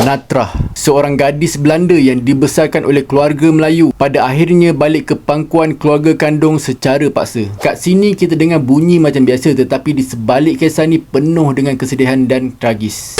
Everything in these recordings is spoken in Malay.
Natrah, seorang gadis Belanda yang dibesarkan oleh keluarga Melayu, pada akhirnya balik ke pangkuan keluarga kandung secara paksa. Kat sini kita dengar bunyi macam biasa, tetapi di sebalik kisah ni penuh dengan kesedihan dan tragis.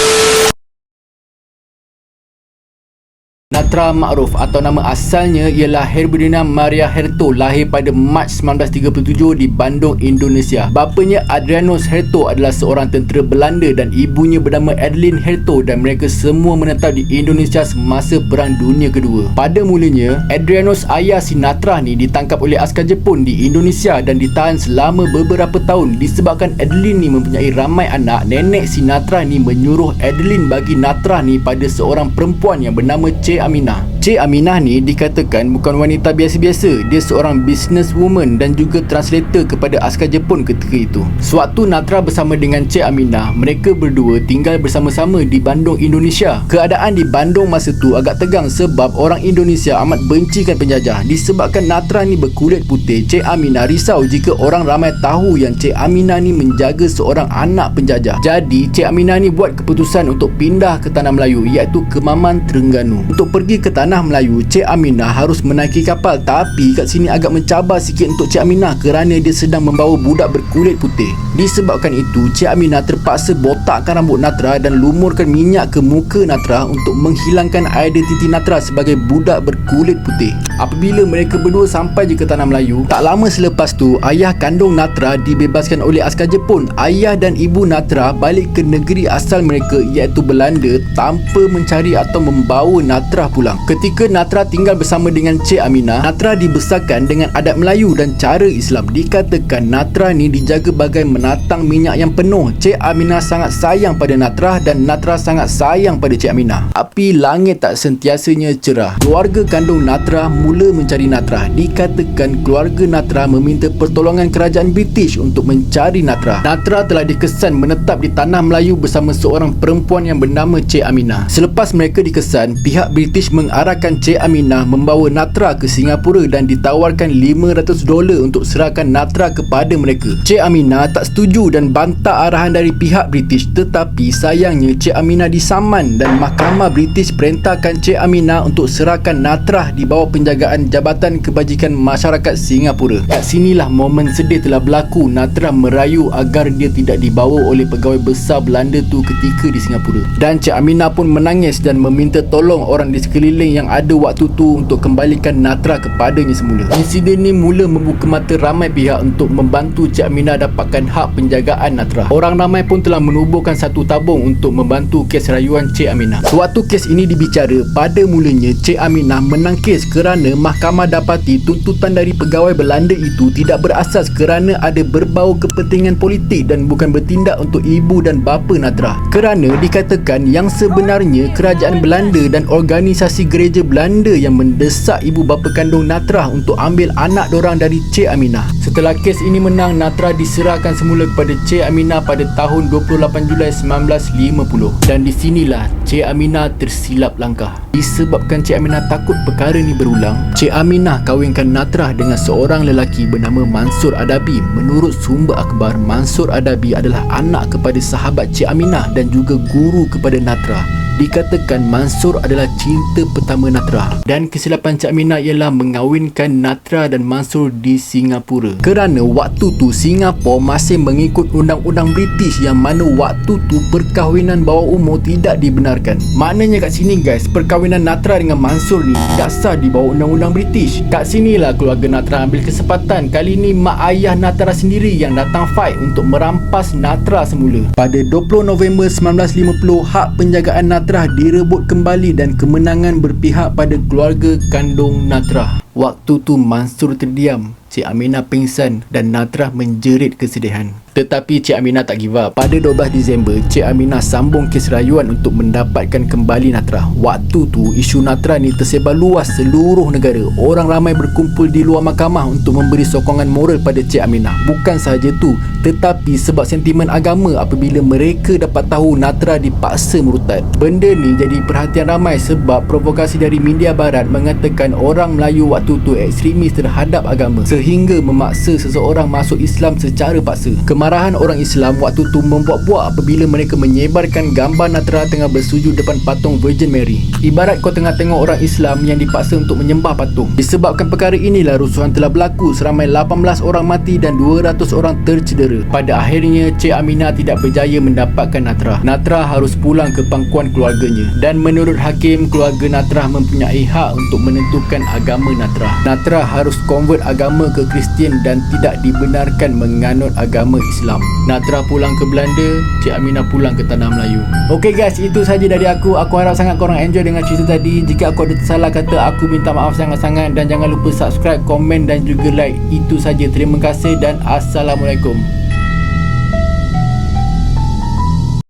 Natrah Ma'ruf atau nama asalnya ialah Herbudina Maria Herto, lahir pada Mac 1937 di Bandung, Indonesia. Bapanya Adrianus Herto adalah seorang tentera Belanda dan ibunya bernama Adeline Herto, dan mereka semua menetap di Indonesia semasa Perang Dunia Kedua. Pada mulanya, Adrianus, ayah si Natrah ni, ditangkap oleh askar Jepun di Indonesia dan ditahan selama beberapa tahun. Disebabkan Adeline ni mempunyai ramai anak, nenek si Natrah ni menyuruh Adeline bagi Natrah ni pada seorang perempuan yang bernama Cik Aminah. Cik Aminah ni dikatakan bukan wanita biasa-biasa. Dia seorang businesswoman dan juga translator kepada askar Jepun ketika itu. Sewaktu Natrah bersama dengan Cik Aminah, mereka berdua tinggal bersama-sama di Bandung, Indonesia. Keadaan di Bandung masa tu agak tegang sebab orang Indonesia amat bencikan penjajah. Disebabkan Natrah ni berkulit putih, Cik Aminah risau jika orang ramai tahu yang Cik Aminah ni menjaga seorang anak penjajah. Jadi Cik Aminah ni buat keputusan untuk pindah ke Tanah Melayu, iaitu ke Maman, Terengganu. Untuk pergi ke Tanah Melayu, Cik Aminah harus menaiki kapal, tapi kat sini agak mencabar sikit untuk Cik Aminah kerana dia sedang membawa budak berkulit putih. Disebabkan itu, Cik Aminah terpaksa botakkan rambut Natrah dan lumurkan minyak ke muka Natrah untuk menghilangkan identiti Natrah sebagai budak berkulit putih. Apabila mereka berdua sampai je ke Tanah Melayu, tak lama selepas tu, ayah kandung Natrah dibebaskan oleh askar Jepun. Ayah dan ibu Natrah balik ke negeri asal mereka, iaitu Belanda, tanpa mencari atau membawa Natrah pulang. Ketika Natrah tinggal bersama dengan Cik Aminah, Natrah dibesarkan dengan adat Melayu dan cara Islam. Dikatakan Natrah ni dijaga bagai menatang minyak yang penuh. Cik Aminah sangat sayang pada Natrah dan Natrah sangat sayang pada Cik Aminah. Tapi langit tak sentiasanya cerah. Keluarga kandung Natrah mula mencari Natrah. Dikatakan keluarga Natrah meminta pertolongan kerajaan British untuk mencari Natrah. Natrah telah dikesan menetap di Tanah Melayu bersama seorang perempuan yang bernama Cik Aminah. Selepas mereka dikesan, pihak British mengarahkan Cik Aminah membawa Natrah ke Singapura dan ditawarkan $500 untuk serahkan Natrah kepada mereka. Cik Aminah tak setuju dan bantah arahan dari pihak British, tetapi sayangnya Cik Aminah disaman dan mahkamah British perintahkan Cik Aminah untuk serahkan Natrah di bawah penjagaan Jabatan Kebajikan Masyarakat Singapura. Kat sinilah momen sedih telah berlaku. Natrah merayu agar dia tidak dibawa oleh pegawai besar Belanda tu ketika di Singapura. Dan Cik Aminah pun menangis dan meminta tolong orang di sekeliling yang ada waktu tu untuk kembalikan Natrah kepadanya semula. Insiden ni mula membuka mata ramai pihak untuk membantu Cik Aminah dapatkan hak penjagaan Natrah. Orang ramai pun telah menubuhkan satu tabung untuk membantu kes rayuan Cik Aminah. Sewaktu kes ini dibicara, pada mulanya Cik Aminah menang kes kerana mahkamah dapati tuntutan dari pegawai Belanda itu tidak berasas kerana ada berbau kepentingan politik dan bukan bertindak untuk ibu dan bapa Natrah. Kerana dikatakan yang sebenarnya kerajaan Belanda dan organisasi gereja Belanda yang mendesak ibu bapa kandung Natrah untuk ambil anak dorang dari Cik Aminah. Setelah kes ini menang, Natrah diserahkan semula kepada Cik Aminah pada tahun 28 Julai 1950. Dan di sinilah Cik Aminah tersilap langkah. Disebabkan Cik Aminah takut perkara ni berulang, Cik Aminah kahwinkan Natrah dengan seorang lelaki bernama Mansur Adabi. Menurut sumber akhbar, Mansur Adabi adalah anak kepada sahabat Cik Aminah dan juga guru kepada Natrah. Dikatakan Mansur adalah cinta pertama Natrah, dan kesilapan Cik Aminah ialah mengawinkan Natrah dan Mansur di Singapura. Kerana waktu tu Singapura masih mengikut undang-undang British yang mana waktu tu perkahwinan bawah umur tidak dibenarkan. Maknanya kat sini guys, perkahwinan Natrah dengan Mansur ni tidak sah di bawah undang-undang British. Kat sinilah keluarga Natrah ambil kesempatan. Kali ni mak ayah Natrah sendiri yang datang fight untuk merampas Natrah semula. Pada 20 November 1950, hak penjagaan Natrah direbut kembali dan kemenangan berpihak pada keluarga kandung Natrah. Waktu tu Mansur terdiam, Cik Aminah pingsan dan Natrah menjerit kesedihan. Tetapi Cik Aminah tak give up. Pada 12 Disember, Cik Aminah sambung kes rayuan untuk mendapatkan kembali Natrah. Waktu tu isu Natrah ni tersebar luas seluruh negara. Orang ramai berkumpul di luar mahkamah untuk memberi sokongan moral pada Cik Aminah. Bukan sahaja tu, tetapi sebab sentimen agama apabila mereka dapat tahu Natrah dipaksa murtad. Benda ni jadi perhatian ramai sebab provokasi dari media barat mengatakan orang Melayu waktu tu ekstremis terhadap agama. sehingga memaksa seseorang masuk Islam secara paksa. Kemarahan orang Islam waktu tu membuak-buak apabila mereka menyebarkan gambar Natra tengah bersujud depan patung Virgin Mary. Ibarat kau tengah tengok orang Islam yang dipaksa untuk menyembah patung. Disebabkan perkara inilah rusuhan telah berlaku, seramai 18 orang mati dan 200 orang tercedera. Pada akhirnya Cik Aminah tidak berjaya mendapatkan Natra. Natra harus pulang ke pangkuan keluarganya, dan menurut hakim, keluarga Natra mempunyai hak untuk menentukan agama Natra. Natra harus convert agama ke Kristian dan tidak dibenarkan menganut agama Islam. Natra pulang ke Belanda, Cik Aminah pulang ke tanah Melayu. Okey guys, itu saja dari aku. Aku harap sangat korang enjoy dengan cerita tadi. Jika aku ada tersalah kata, aku minta maaf sangat-sangat, dan jangan lupa subscribe, komen dan juga like. Itu saja. Terima kasih dan Assalamualaikum.